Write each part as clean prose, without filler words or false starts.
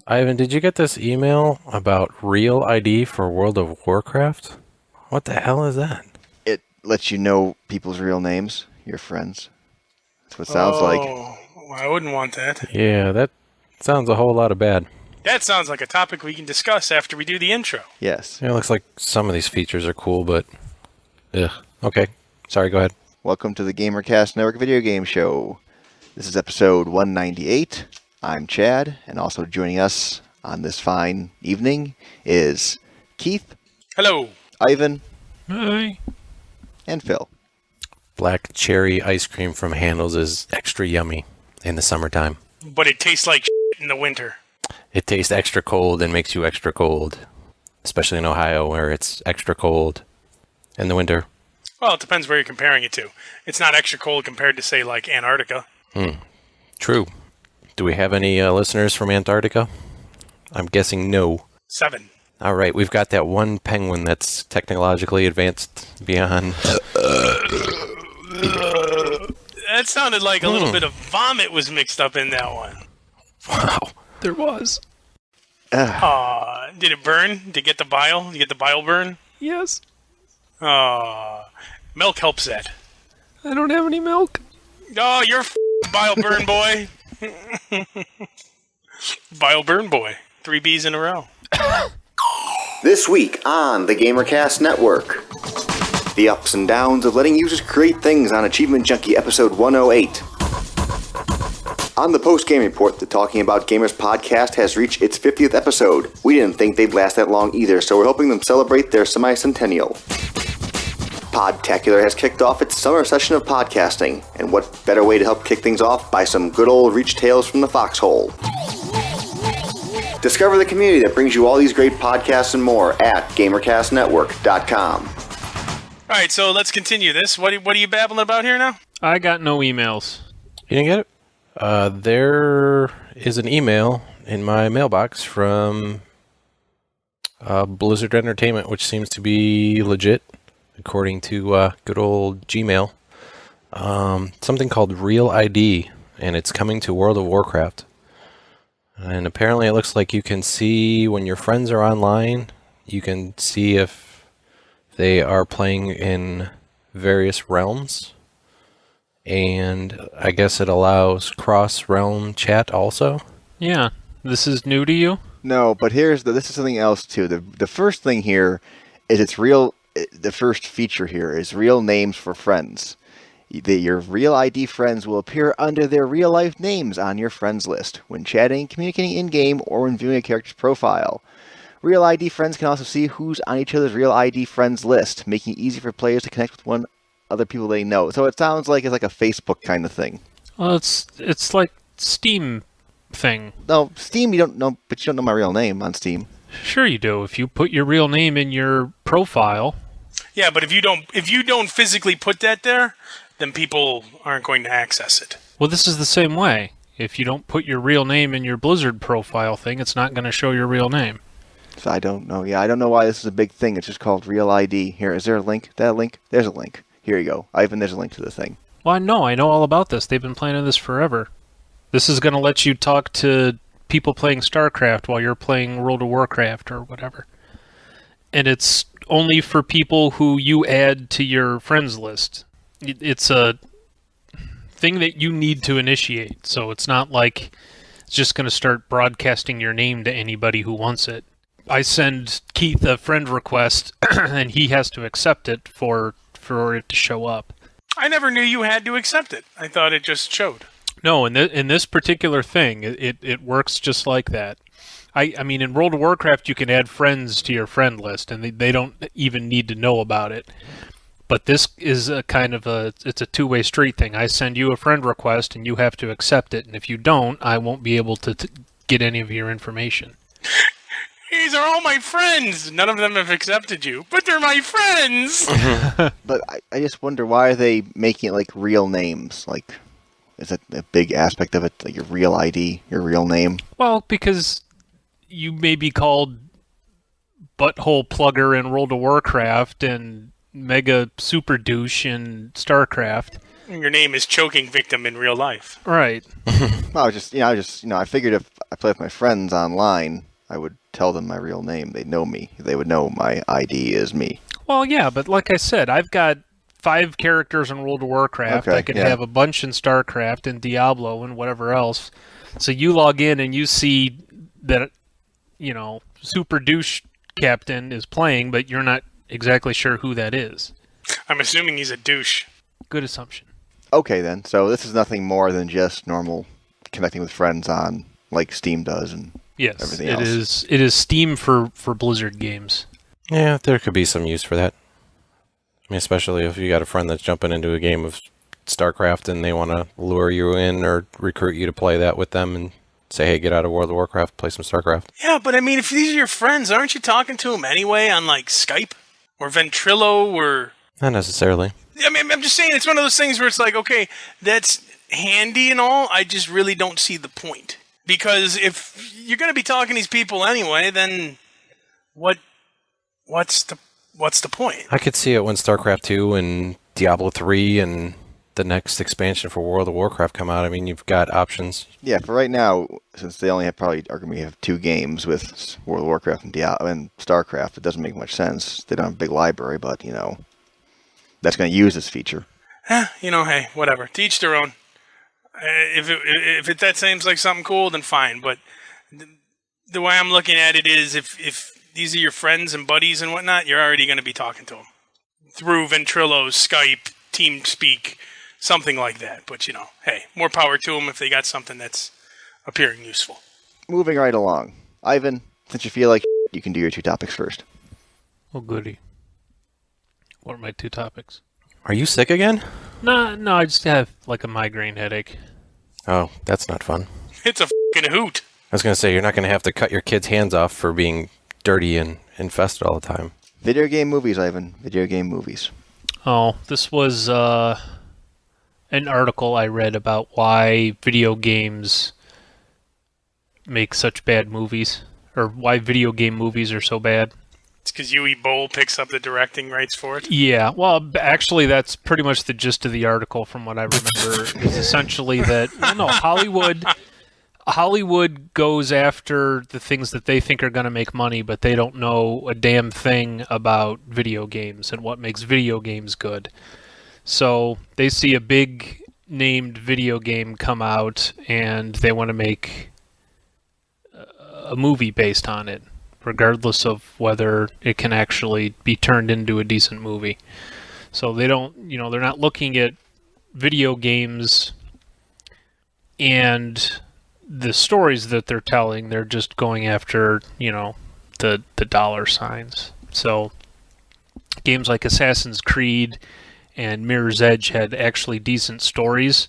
Ivan, did you get this email about RealID for World of Warcraft? What the hell is that? It lets you know people's real names, your friends. That's what it sounds like. Oh, I wouldn't want that. Yeah, that sounds a whole lot of bad. That sounds like a topic we can discuss after we do the intro. Yes. Yeah, it looks like some of these features are cool, but... Ugh. Okay. Sorry, go ahead. Welcome to the GamerCast Network Video Game Show. This is episode 198. I'm Chad, and also joining us on this fine evening is Keith. Hello. Ivan. Hi. And Phil. Black cherry ice cream from Handles is extra yummy in the summertime. But it tastes like shit in the winter. It tastes extra cold and makes you extra cold. Especially in Ohio, where it's extra cold in the winter. Well, it depends where you're comparing it to. It's not extra cold compared to, say, like Antarctica. True. Do we have any listeners from Antarctica? I'm guessing no. 7. All right, we've got that one penguin that's technologically advanced beyond... That sounded like a little bit of vomit was mixed up in that one. Wow, there was. Did it burn? Did you get the bile? Did you get the bile burn? Yes. Milk helps that. I don't have any milk. Oh, you're bile burn boy. Bile burn boy. 3 B's in a row. This week on the GamerCast Network, the ups and downs of letting users create things on Achievement Junkie episode 108. On the post-game report, the Talking About Gamers podcast has reached its 50th episode. We didn't think they'd last that long either, so we're hoping them celebrate their semi-centennial. Podtacular has kicked off its summer session of podcasting, and what better way to help kick things off by some good old Reach Tales from the Foxhole. Discover the community that brings you all these great podcasts and more at GamerCastNetwork.com. All right, so let's continue this. What are you babbling about here now? I got no emails. You didn't get it? There is an email in my mailbox from Blizzard Entertainment, which seems to be legit, according to good old Gmail. Something called RealID, and it's coming to World of Warcraft. And apparently it looks like you can see when your friends are online, you can see if they are playing in various realms. And I guess it allows cross-realm chat also? Yeah, this is new to you? No, but this is something else too. The first thing here is the first feature here is real names for friends. Your RealID friends will appear under their real-life names on your friends list when chatting, communicating in-game, or when viewing a character's profile. RealID friends can also see who's on each other's RealID friends list, making it easy for players to connect with other people they know. So it sounds like it's like a Facebook kind of thing. Well, it's like Steam thing. No, Steam you don't know, but you don't know my real name on Steam. Sure you do. If you put your real name in your profile. Yeah, but if you don't physically put that there, then people aren't going to access it. Well, this is the same way. If you don't put your real name in your Blizzard profile thing, it's not going to show your real name. So I don't know. Yeah, I don't know why this is a big thing. It's just called RealID. Here, is there a link? That link? There's a link. Here you go. Ivan, there's a link to the thing. Well, I know all about this. They've been planning this forever. This is going to let you talk to people playing StarCraft while you're playing World of Warcraft or whatever. And it's only for people who you add to your friends list. It's a thing that you need to initiate, so it's not like it's just going to start broadcasting your name to anybody who wants it. I send Keith a friend request, and he has to accept it for it to show up. I never knew you had to accept it. I thought it just showed. No, in this particular thing, it works just like that. I mean, in World of Warcraft, you can add friends to your friend list, and they don't even need to know about it. But this is a kind of it's a two-way street thing. I send you a friend request, and you have to accept it. And if you don't, I won't be able to get any of your information. These are all my friends. None of them have accepted you, but they're my friends. But I just wonder, why are they making it like real names? Like, is that a big aspect of it? Like your RealID, your real name? Well, because you may be called Butthole Plugger in World of Warcraft and Mega Super Douche in StarCraft. Your name is Choking Victim in real life. Right. Well, I figured if I play with my friends online, I would tell them my real name. They know me. They would know my ID is me. Well, yeah, but like I said, I've got 5 characters in World of Warcraft. Okay, I could yeah. have a bunch in StarCraft and Diablo and whatever else. So you log in and you see that, Super Douche Captain is playing, but you're not exactly sure who that is. I'm assuming he's a douche. Good assumption. Okay, then. So this is nothing more than just normal connecting with friends on, like Steam does and Yes, everything it else. is. It is Steam for Blizzard games. Yeah, there could be some use for that. I mean, especially if you got a friend that's jumping into a game of StarCraft and they want to lure you in or recruit you to play that with them and say, hey, get out of World of Warcraft, play some StarCraft. Yeah, but I mean, if these are your friends, aren't you talking to them anyway on, like, Skype? Or Ventrilo, or... Not necessarily. I mean, I'm just saying, it's one of those things where it's like, okay, that's handy and all, I just really don't see the point. Because if you're going to be talking to these people anyway, then what's the point? I could see it when StarCraft 2 and Diablo 3 and the next expansion for World of Warcraft come out. I mean, you've got options. Yeah, for right now, since they only are going to have 2 games with World of Warcraft and Diablo and StarCraft, it doesn't make much sense. They don't have a big library, but, that's going to use this feature. Hey, whatever. To each their own. If that seems like something cool, then fine. But the way I'm looking at it is if these are your friends and buddies and whatnot, you're already going to be talking to them. Through Ventrilo, Skype, TeamSpeak, something like that. But, hey, more power to them if they got something that's appearing useful. Moving right along. Ivan, since you feel like you can do your 2 topics first. Oh, goody. What are my 2 topics? Are you sick again? No, I just have like a migraine headache. Oh, that's not fun. It's a fucking hoot. I was going to say, you're not going to have to cut your kids' hands off for being dirty and infested all the time. Video game movies, Ivan. Video game movies. Oh, this was an article I read about why video games make such bad movies, or why video game movies are so bad. It's because Yui Bowl picks up the directing rights for it. Yeah, well, actually, that's pretty much the gist of the article, from what I remember. Is essentially that Hollywood goes after the things that they think are going to make money, but they don't know a damn thing about video games and what makes video games good. So they see a big named video game come out, and they want to make a movie based on it, regardless of whether it can actually be turned into a decent movie. So they don't, they're not looking at video games and the stories that they're telling. They're just going after, the dollar signs. So games like Assassin's Creed and Mirror's Edge had actually decent stories,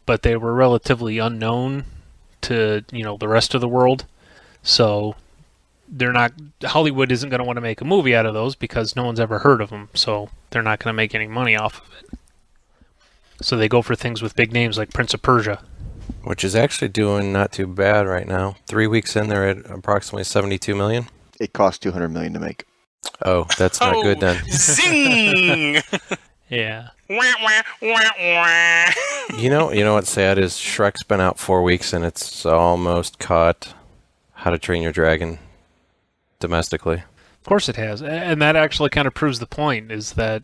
but they were relatively unknown to, the rest of the world. So Hollywood isn't going to want to make a movie out of those because no one's ever heard of them, so they're not going to make any money off of it. So they go for things with big names like Prince of Persia. Which is actually doing not too bad right now. 3 weeks in, they're at approximately $72 million. It cost $200 million to make. Oh, that's not good then. Zing! Yeah. Wah, wah, wah, wah. You know what's sad is Shrek's been out 4 weeks and it's almost caught How to Train Your Dragon domestically. Of course it has. And that actually kind of proves the point, is that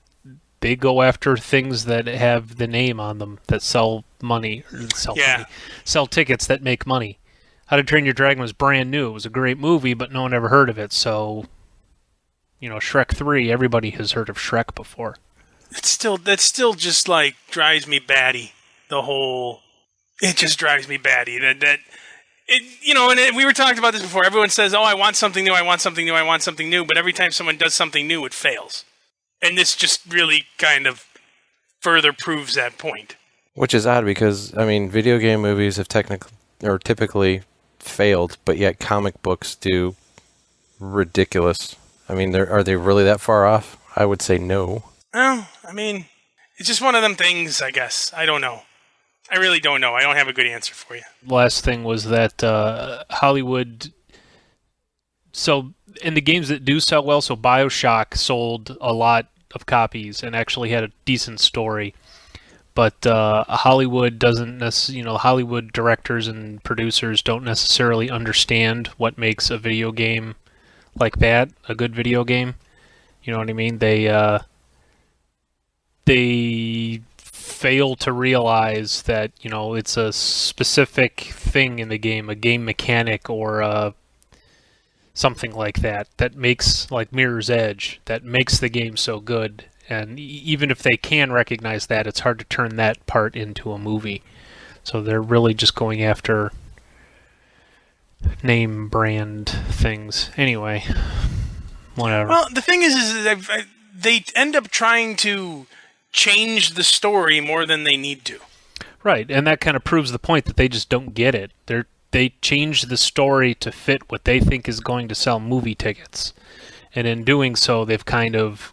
they go after things that have the name on them that sell money, sell tickets that make money. How to Train Your Dragon was brand new. It was a great movie, but no one ever heard of it. So, Shrek 3, everybody has heard of Shrek before. That still just like drives me batty. It just drives me batty. And we were talking about this before. Everyone says, "Oh, I want something new. I want something new. I want something new." But every time someone does something new, it fails. And this just really kind of further proves that point. Which is odd because, video game movies have typically failed, but yet comic books do ridiculous. Are they really that far off? I would say no. Well, it's just one of them things, I guess. I don't know. I really don't know. I don't have a good answer for you. Last thing was that Hollywood... So, in the games that do sell well, so BioShock sold a lot of copies and actually had a decent story. but Hollywood doesn't Hollywood directors and producers don't necessarily understand what makes a video game like that a good video game. You know what I mean? They fail to realize that, it's a specific thing in the game, a game mechanic or something like that makes, like Mirror's Edge, that makes the game so good. And even if they can recognize that, it's hard to turn that part into a movie. So they're really just going after name brand things. Anyway, whatever. Well, the thing is they end up trying to change the story more than they need to. Right, and that kind of proves the point that they just don't get it. They change the story to fit what they think is going to sell movie tickets. And in doing so, they've kind of...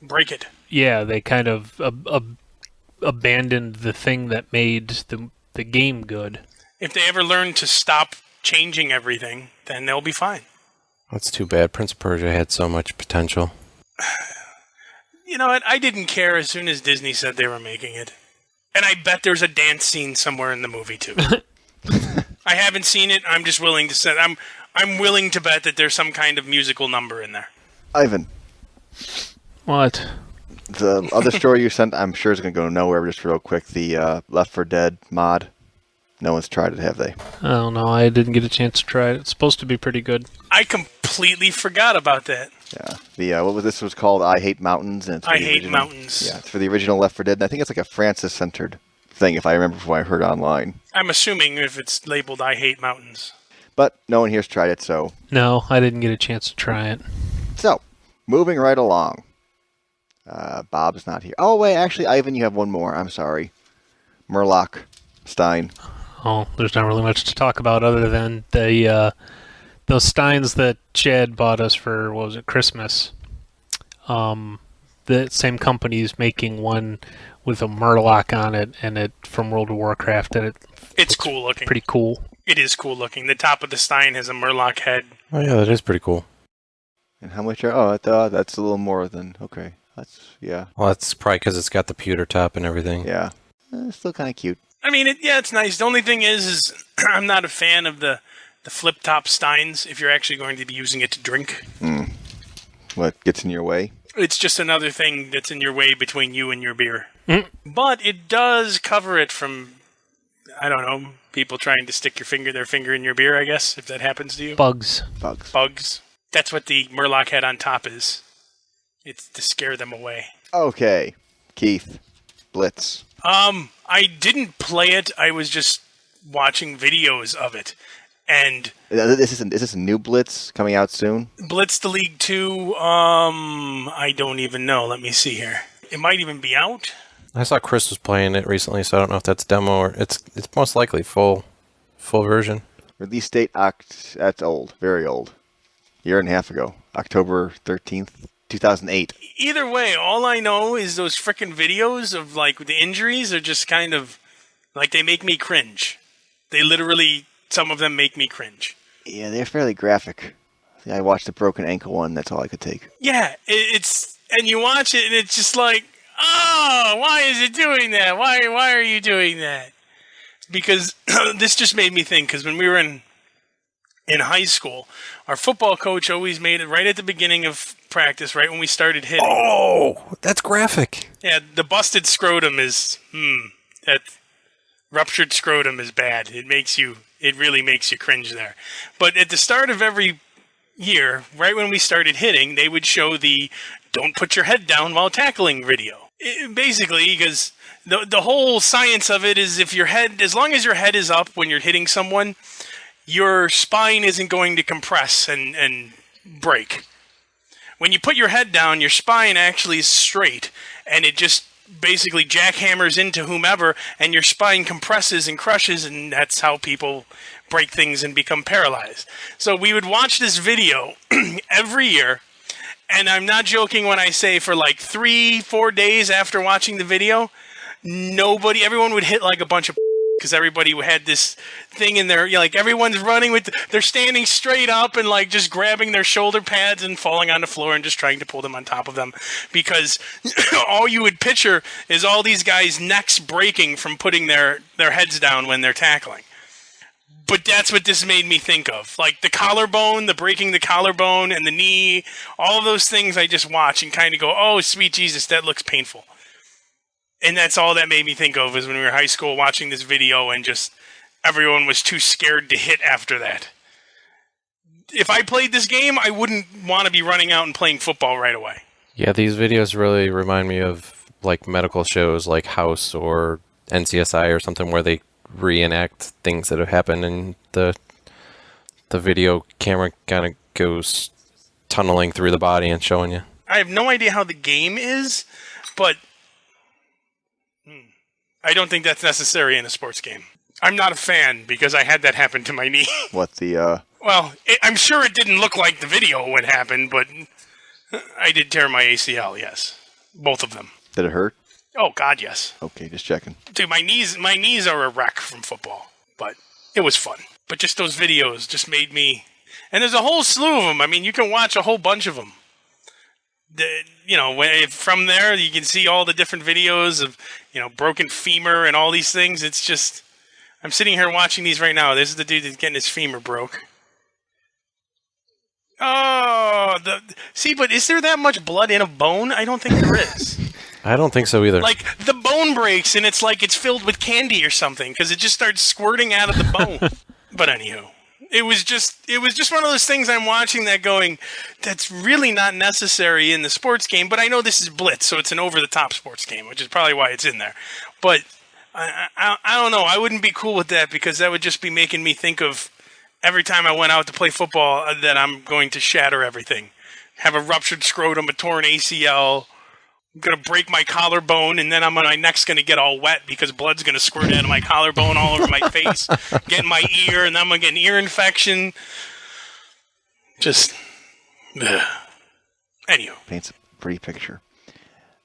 break it. Yeah, they kind of abandoned the thing that made the game good. If they ever learn to stop changing everything, then they'll be fine. That's too bad. Prince of Persia had so much potential. You know what? I didn't care as soon as Disney said they were making it. And I bet there's a dance scene somewhere in the movie, too. I haven't seen it. I'm just willing to say... I'm willing to bet that there's some kind of musical number in there. Ivan. What? The other story you sent, I'm sure is going to go nowhere, but just real quick. The Left 4 Dead mod. No one's tried it, have they? I don't know. I didn't get a chance to try it. It's supposed to be pretty good. I completely forgot about that. Yeah. What was this? Was called I Hate Mountains. And it's I Hate Mountains. Yeah, it's for the original Left 4 Dead. And I think it's like a Francis-centered thing, if I remember from what I heard online. I'm assuming if it's labeled I Hate Mountains. But no one here's tried it, so... No, I didn't get a chance to try it. So, moving right along. Bob's not here. Oh, wait, actually, Ivan, you have one more. I'm sorry. Murloc, Stein. Oh, there's not really much to talk about other than those steins that Chad bought us for, what was it, Christmas. The same company's making one with a Murloc on it, and it from World of Warcraft, and it's cool looking. Pretty cool. It is cool looking. The top of the stein has a Murloc head. Oh yeah, that is pretty cool. And how much are... Oh, that's a little more than... Okay. Yeah. Well, that's probably because it's got the pewter top and everything. Yeah. It's still kind of cute. I mean, it's nice. The only thing is I'm not a fan of the flip-top steins if you're actually going to be using it to drink. What gets in your way? It's just another thing that's in your way between you and your beer. But it does cover it from, I don't know, people trying to stick their finger in your beer, I guess, if that happens to you. Bugs. That's what the Murloc head on top is. It's to scare them away. Okay. Keith. Blitz. I didn't play it. I was just watching videos of it. And is this a new Blitz coming out soon? Blitz the League 2, I don't even know. Let me see here. It might even be out. I saw Chris was playing it recently, so I don't know if that's demo or it's most likely full version. Release date that's old, very old. Year and a half ago, October 13th, 2008. Either way, all I know is those frickin' videos of like the injuries are just kind of like they make me cringe. They literally, some of them make me cringe. Yeah, they're fairly graphic. I watched the broken ankle one. That's all I could take. Yeah, and you watch it and it's just like, oh, why is it doing that? Why are you doing that? Because this just made me think. Because when we were in high school, our football coach always made it right at the beginning of practice, right when we started hitting. Oh, that's graphic. Yeah, the busted scrotum is, that ruptured scrotum is bad. It really makes you cringe there. But at the start of every year, right when we started hitting, they would show the don't put your head down while tackling video. Basically, because the whole science of it is as long as your head is up when you're hitting someone, your spine isn't going to compress and break. When you put your head down, your spine actually is straight, and it just basically jackhammers into whomever, and your spine compresses and crushes, and that's how people break things and become paralyzed. So we would watch this video every year, and I'm not joking when I say for like 3-4 days after watching the video, everyone would hit like a bunch of because everybody had this thing in there, like everyone's running they're standing straight up and like just grabbing their shoulder pads and falling on the floor and just trying to pull them on top of them, because all you would picture is all these guys' necks breaking from putting their heads down when they're tackling. But that's what this made me think of. Like the collarbone, the breaking the collarbone and the knee, all of those things I just watch and kind of go, oh, sweet Jesus, that looks painful. And that's all that made me think of was when we were in high school watching this video and just everyone was too scared to hit after that. If I played this game, I wouldn't want to be running out and playing football right away. Yeah, these videos really remind me of like medical shows like House or NCSI or something where they reenact things that have happened and the video camera kind of goes tunneling through the body and showing you. I have no idea how the game is, but I don't think that's necessary in a sports game. I'm not a fan because I had that happen to my knee. What the? Well, I'm sure it didn't look like the video when it happened, but I did tear my ACL, yes. Both of them. Did it hurt? Oh, God, yes. Okay, just checking. Dude, my knees are a wreck from football, but it was fun. But just those videos just made me... And there's a whole slew of them. I mean, you can watch a whole bunch of them. From there, you can see all the different videos of, broken femur and all these things. It's just... I'm sitting here watching these right now. This is the dude that's getting his femur broke. Oh, but is there that much blood in a bone? I don't think there is. I don't think so either. Like, the bone breaks, and it's like it's filled with candy or something, because it just starts squirting out of the bone. But anywho, it was just one of those things I'm watching that going, that's really not necessary in the sports game, but I know this is Blitz, so it's an over-the-top sports game, which is probably why it's in there. But I don't know. I wouldn't be cool with that, because that would just be making me think of every time I went out to play football that I'm going to shatter everything. Have a ruptured scrotum, a torn ACL, I'm going to break my collarbone, and then my neck's going to get all wet because blood's going to squirt out of my collarbone all over my face, get in my ear, and then I'm going to get an ear infection. Just, anywho. Paints a pretty picture.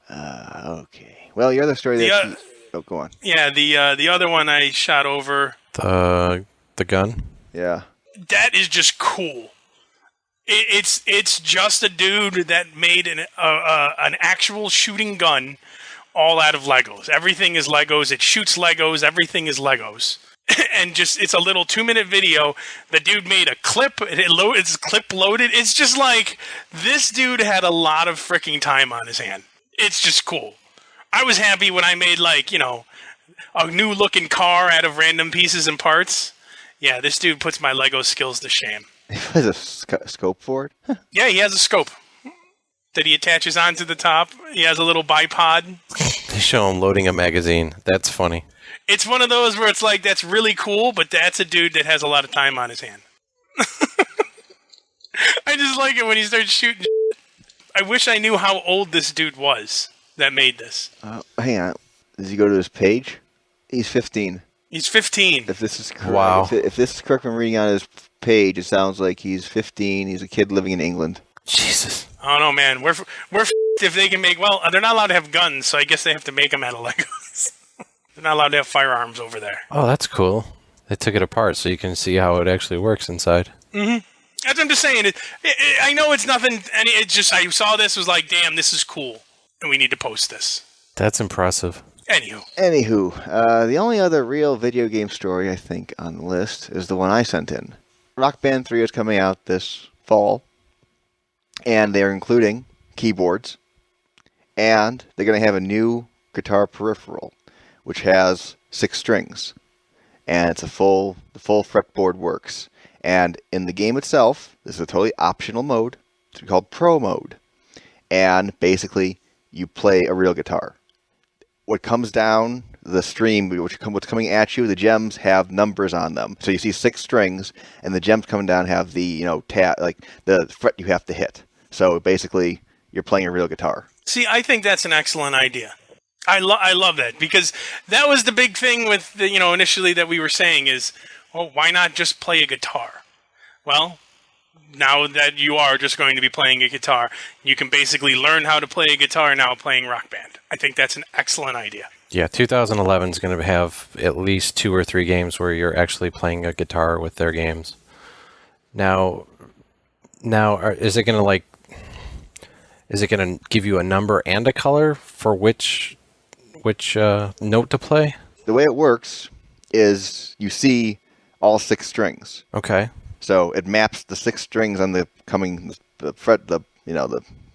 Okay. Well, your other story go on. Yeah, the other one I shot over. The gun? Yeah. That is just cool. It's just a dude that made an actual shooting gun all out of Legos. Everything is Legos. It shoots Legos. Everything is Legos. And it's a little 2-minute video. The dude made a clip. It's clip loaded. It's just like this dude had a lot of freaking time on his hand. It's just cool. I was happy when I made a new looking car out of random pieces and parts. Yeah, this dude puts my Lego skills to shame. He has a scope for it? Yeah, he has a scope that he attaches onto the top. He has a little bipod. They show him loading a magazine. That's funny. It's one of those where it's like, that's really cool, but that's a dude that has a lot of time on his hand. I just like it when he starts shooting. I wish I knew how old this dude was that made this. Hang on. Does he go to his page? He's 15. He's 15. If this is correct, wow. If this is correct, I'm reading on his page. It sounds like he's 15. He's a kid living in England. Jesus. I don't know, man. We're if they can make. Well, they're not allowed to have guns, so I guess they have to make them out of Legos. They're not allowed to have firearms over there. Oh, that's cool. They took it apart so you can see how it actually works inside. Mm-hmm. That's what I'm just saying. I know it's nothing. And it just I saw this was like, damn, this is cool, and we need to post this. That's impressive. Anywho, the only other real video game story I think on the list is the one I sent in. Rock Band 3 is coming out this fall, and they're including keyboards, and they're going to have a new guitar peripheral, which has 6 strings, and the full fretboard works. And in the game itself, this is a totally optional mode. It's called Pro Mode, and basically you play a real guitar. What comes down the stream, what's coming at you, the gems have numbers on them. So you see 6 strings, and the gems coming down have the the fret you have to hit. So basically, you're playing a real guitar. See, I think that's an excellent idea. I love that, because that was the big thing with the, initially that we were saying is, well, why not just play a guitar? Well, now that you are just going to be playing a guitar, you can basically learn how to play a guitar now playing Rock Band. I think that's an excellent idea. Yeah, 2011 is going to have at least 2 or 3 games where you're actually playing a guitar with their games. Now, is it going to give you a number and a color for which note to play? The way it works is you see all 6 strings. Okay. So it maps the 6 strings on the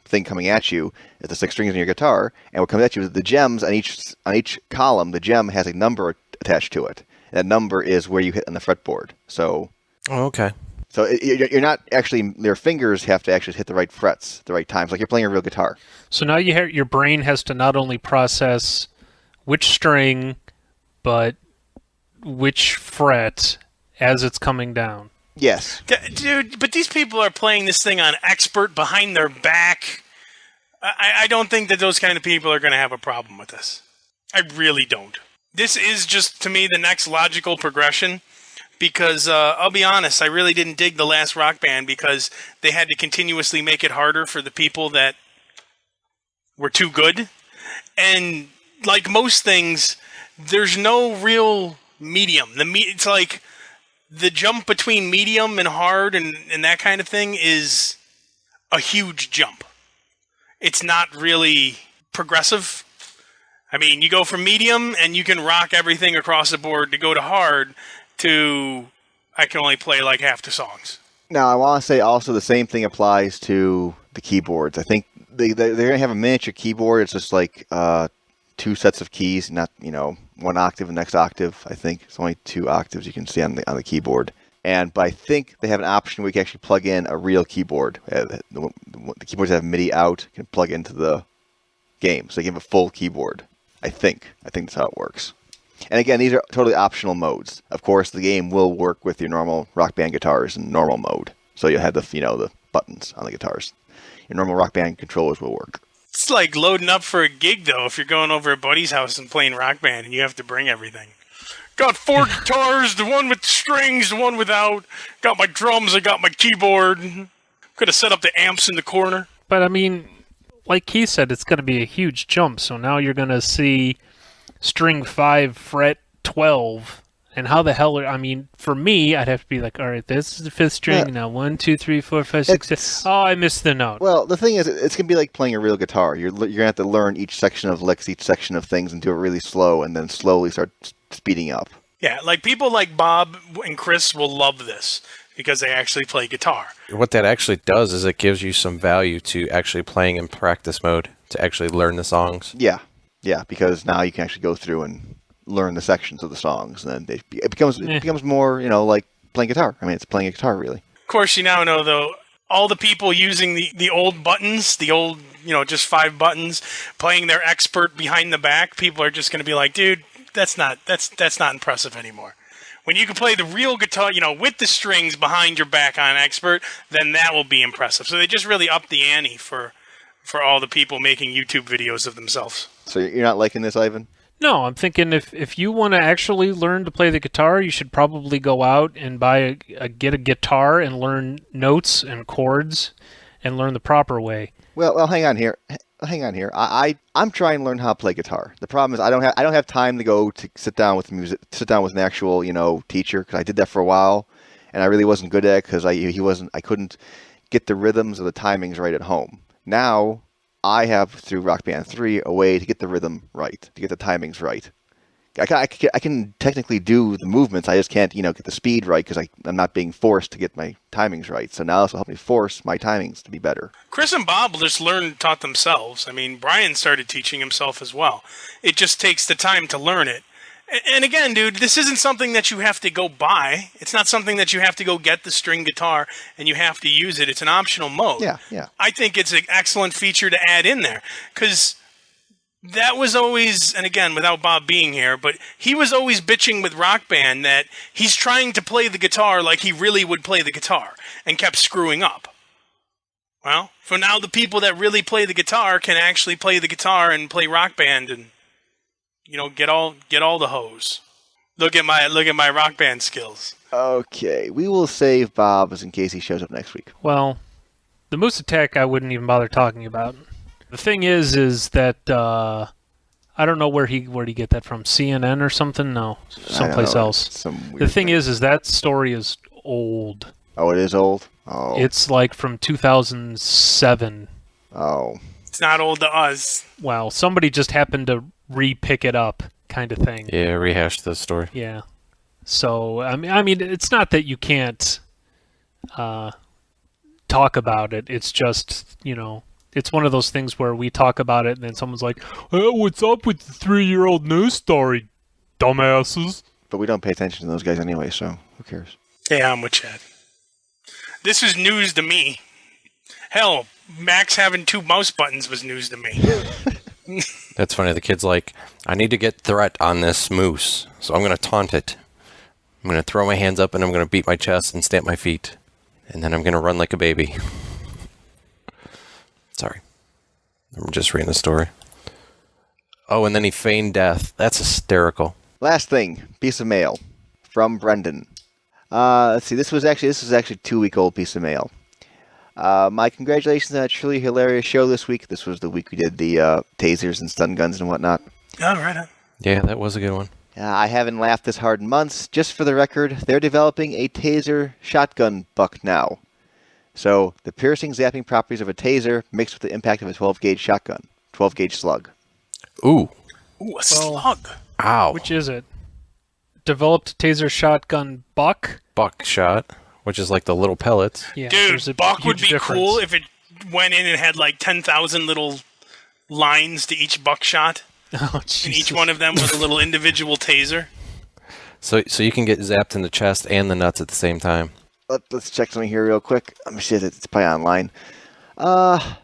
thing coming at you is the 6 strings in your guitar, and what comes at you is the gems on each column. The gem has a number attached to it. That number is where you hit on the fretboard. So. Oh, okay. So you're not actually, your fingers have to actually hit the right frets, the right times, like you're playing a real guitar. So now your brain has to not only process which string, but which fret as it's coming down. Yes. Dude, but these people are playing this thing on expert behind their back. I don't think that those kind of people are going to have a problem with this. I really don't. This is just, to me, the next logical progression. Because, I'll be honest, I really didn't dig the last Rock Band because they had to continuously make it harder for the people that were too good. And like most things, there's no real medium. It's like the jump between medium and hard and that kind of thing is a huge jump. It's not really progressive. I mean, you go from medium and you can rock everything across the board to go to hard to I can only play like half the songs. Now, I want to say also the same thing applies to the keyboards. I think they're going to have a miniature keyboard. It's just like 2 sets of keys, not 1 octave and next octave. I think it's only 2 octaves you can see on the keyboard. But I think they have an option where you can actually plug in a real keyboard. The keyboards that have MIDI out can plug into the game, so they can have a full keyboard. I think that's how it works. And again, these are totally optional modes. Of course, the game will work with your normal Rock Band guitars in normal mode. So you'll have the buttons on the guitars. Your normal Rock Band controllers will work. It's like loading up for a gig, though, if you're going over a buddy's house and playing Rock Band and you have to bring everything. Got 4 guitars, the one with strings, the one without. Got my drums, I got my keyboard. Could have set up the amps in the corner. But I mean, like Keith said, it's going to be a huge jump. So now you're going to see string 5, fret 12, and how the hell for me, I'd have to be like, all right, this is the 5th string. Yeah. Now 1, 2, 3, 4, 5, 6, 7. Oh, I missed the note. Well, the thing is, it's gonna be like playing a real guitar. You're gonna have to learn each section of licks, each section of things, and do it really slow, and then slowly start speeding up. Yeah, like people like Bob and Chris will love this because they actually play guitar. What that actually does is it gives you some value to actually playing in practice mode to actually learn the songs. Yeah, because now you can actually go through and learn the sections of the songs, and then it becomes more, like playing guitar. I mean, it's playing a guitar, really. Of course, you now know, though, all the people using the old buttons, the old, just 5 buttons, playing their expert behind the back, people are just going to be like, dude, that's not impressive anymore. When you can play the real guitar, with the strings behind your back on expert, then that will be impressive. So they just really upped the ante for all the people making YouTube videos of themselves. So you're not liking this, Ivan? No, I'm thinking if you want to actually learn to play the guitar, you should probably go out and get a guitar and learn notes and chords and learn the proper way. Well, hang on here. I'm trying to learn how to play guitar. The problem is I don't have time to go to sit down with an actual teacher, because I did that for a while and I really wasn't good at it because I couldn't get the rhythms or the timings right at home. Now I have, through Rock Band 3, a way to get the rhythm right, to get the timings right. I can technically do the movements, I just can't, get the speed right because I'm not being forced to get my timings right. So now this will help me force my timings to be better. Chris and Bob just taught themselves. I mean, Brian started teaching himself as well. It just takes the time to learn it. And again, dude, this isn't something that you have to go buy. It's not something that you have to go get the string guitar and you have to use it. It's an optional mode. Yeah. I think it's an excellent feature to add in there because that was always, and again, without Bob being here, but he was always bitching with Rock Band that he's trying to play the guitar like he really would play the guitar and kept screwing up. Well, for now, the people that really play the guitar can actually play the guitar and play Rock Band and get all the hose. Look at my Rock Band skills. Okay, we will save Bob's in case he shows up next week. Well, the Moose Attack I wouldn't even bother talking about. The thing is that I don't know where he get that from. CNN or something? No, someplace else. The thing is that story is old. Oh, it is old? Oh. It's like from 2007. Oh. It's not old to us. Wow, somebody just happened to re-pick it up, kind of thing. Yeah, rehash the story. Yeah. So, I mean, it's not that you can't talk about it. It's just, it's one of those things where we talk about it and then someone's like, "Oh, what's up with the 3-year-old news story, dumbasses?" But we don't pay attention to those guys anyway, so who cares? Yeah, I'm with Chad. This was news to me. Hell, Max having 2 mouse buttons was news to me. That's funny. The kid's like, I need to get threat on this moose, so I'm going to taunt it. I'm going to throw my hands up and I'm going to beat my chest and stamp my feet. And then I'm going to run like a baby. Sorry. I'm just reading the story. Oh, and then he feigned death. That's hysterical. Last thing, piece of mail from Brendan. Let's see. This is actually a 2-week-old piece of mail. My congratulations on a truly hilarious show this week. This was the week we did the tasers and stun guns and whatnot. Oh, right on. Yeah, that was a good one. I haven't laughed this hard in months. Just for the record, they're developing a Tazer Shotgun buck now. So, the piercing zapping properties of a taser mixed with the impact of a 12-gauge shotgun. 12-gauge slug. Ooh. Ooh, a slug. Ow. Which is it? Developed Tazer Shotgun buck? Buckshot, which is like the little pellets. Yeah, Dude, buck would be difference. cool if it went in and had like 10,000 little lines to each buckshot. Oh, And Jesus. each one of them was a little individual taser. So you can get zapped in the chest and the nuts at the same time. Let's check something here real quick. Let me see if it's probably online. A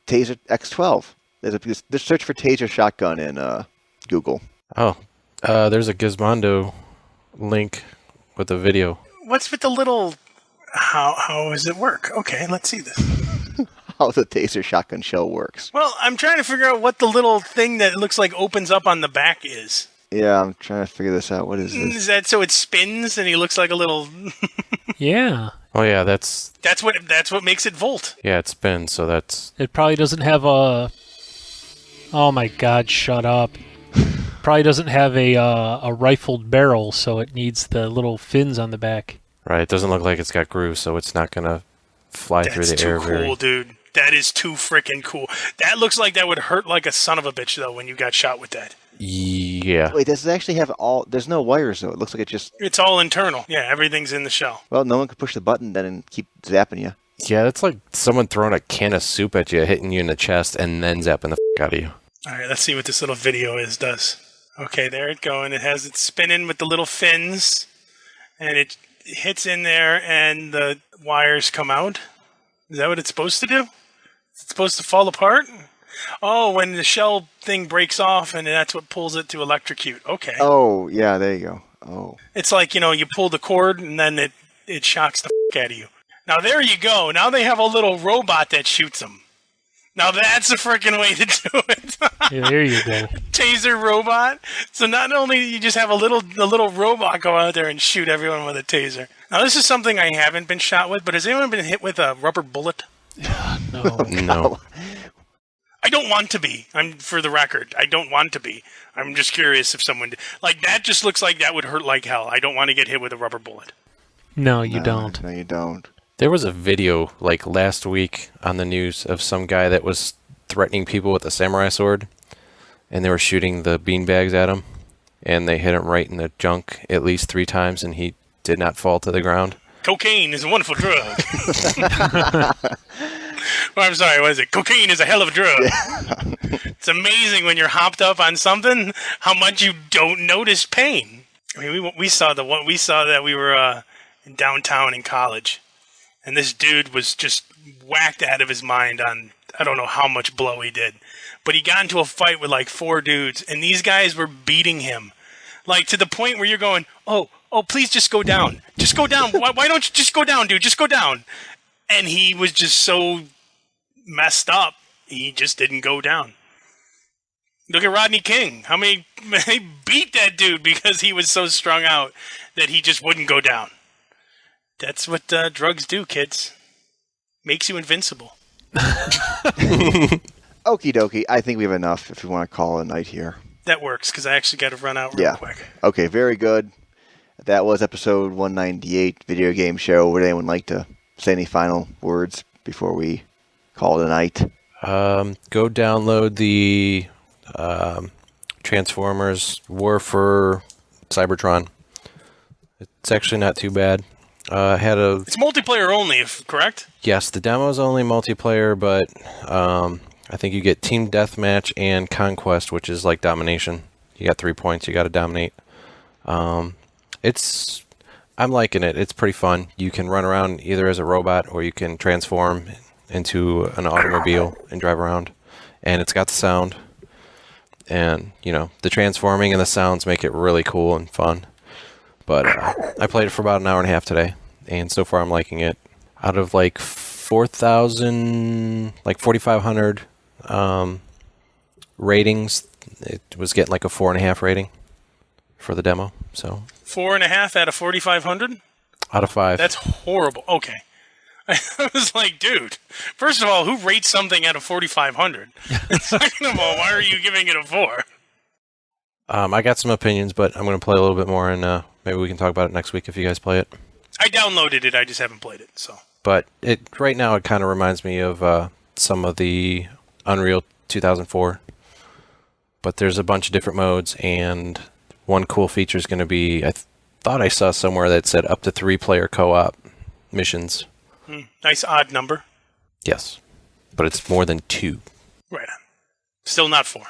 Taser X12. There's search for Taser Shotgun in Google. Oh, there's a Gizmondo link with a video. What's with the little... How does it work? Okay, let's see this. How the Taser Shotgun shell works. Well, I'm trying to figure out what the little thing that looks like opens up on the back is. Yeah, I'm trying to figure this out. What is this? Is that so it spins and he looks like a little... Yeah. Oh yeah, that's what makes it volt. yeah, it spins, so that's It probably doesn't have a... Oh my God, shut up. Probably doesn't have a rifled barrel, so it needs the little fins on the back. right. It doesn't look like it's got grooves, so it's not gonna fly through That's the air too very. cool, dude. That is too freaking cool. That looks like that would hurt like a son of a bitch, though, when you got shot with that. Yeah. Wait, does it actually have all... There's no wires, though. It looks like it just... It's all internal. Yeah, everything's in the shell. Well, no one could push the button then and keep zapping you. Yeah, that's like someone throwing a can of soup at you, hitting you in the chest, and then zapping the out of you. All right, let's see what this little video does. Okay, there it going. It has it spinning with the little fins, and it hits in there, and the wires come out. Is that what it's supposed to do? It's supposed to fall apart? Oh, when the shell thing breaks off, and that's what pulls it to electrocute. Okay. Oh, yeah, there you go. Oh. It's like, you pull the cord, and then it shocks the out of you. Now, there you go. Now they have a little robot that shoots them. Now, that's a freaking way to do it. Yeah, there you go. Taser robot. So not only do you just have a little robot go out there and shoot everyone with a taser. Now, this is something I haven't been shot with, but has anyone been hit with a rubber bullet? No. No. I don't want to be. For the record, I don't want to be. I'm just curious if someone did. Like, that just looks like that would hurt like hell. I don't want to get hit with a rubber bullet. No, you don't. No, you don't. There was a video like last week on the news of some guy that was threatening people with a samurai sword, and they were shooting the beanbags at him, and they hit him right in the junk at least 3 times, and he did not fall to the ground. Cocaine is a wonderful drug. Well, I'm sorry, what is it? Cocaine is a hell of a drug. It's amazing when you're hopped up on something how much you don't notice pain. I mean, we saw that we were in downtown in college, and this dude was just whacked out of his mind on I don't know how much blow he did, but he got into a fight with like 4 dudes, and these guys were beating him, like to the point where you're going, oh, please just go down, just go down. Why don't you just go down, dude? Just go down. And he was just so messed up, he just didn't go down. Look at Rodney King. How many they beat that dude because he was so strung out that he just wouldn't go down. That's what drugs do, kids. Makes you invincible. Okie dokie. I think we have enough if we want to call it a night here. That works, because I actually got to run out real quick. Okay, very good. That was episode 198, Video Game Show. Would anyone like to say any final words before we call it a night? Go download the Transformers War for Cybertron. It's actually not too bad. It's multiplayer only, correct? Yes, the demo is only multiplayer, but I think you get Team Deathmatch and Conquest, which is like domination. You got 3 points, you got to dominate. I'm liking it. It's pretty fun. You can run around either as a robot or you can transform into an automobile and drive around. And it's got the sound. And, the transforming and the sounds make it really cool and fun. But I played it for about an hour and a half today. And so far I'm liking it. Out of 4,500 ratings, it was getting like a 4.5 rating for the demo. So 4.5 out of 4,500? Out of 5. That's horrible. Okay. I was like, dude, first of all, who rates something out of 4,500? And second of all, why are you giving it a 4? I got some opinions, but I'm going to play a little bit more, and maybe we can talk about it next week if you guys play it. I downloaded it, I just haven't played it, so. But right now it kind of reminds me of some of the Unreal 2004. But there's a bunch of different modes, and one cool feature is going to be, I thought I saw somewhere that said up to 3-player co-op missions. Nice odd number. Yes, but it's more than 2. Right on. Still not 4.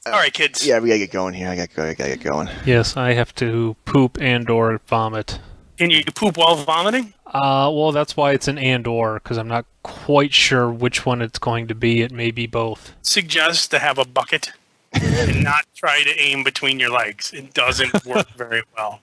All right, kids. Yeah, we gotta get going here. I gotta get going. Yes, I have to poop and/or vomit. Can you poop while vomiting? Well, that's why it's an and/or, because I'm not quite sure which one it's going to be. It may be both. Suggest to have a bucket and not try to aim between your legs. It doesn't work very well.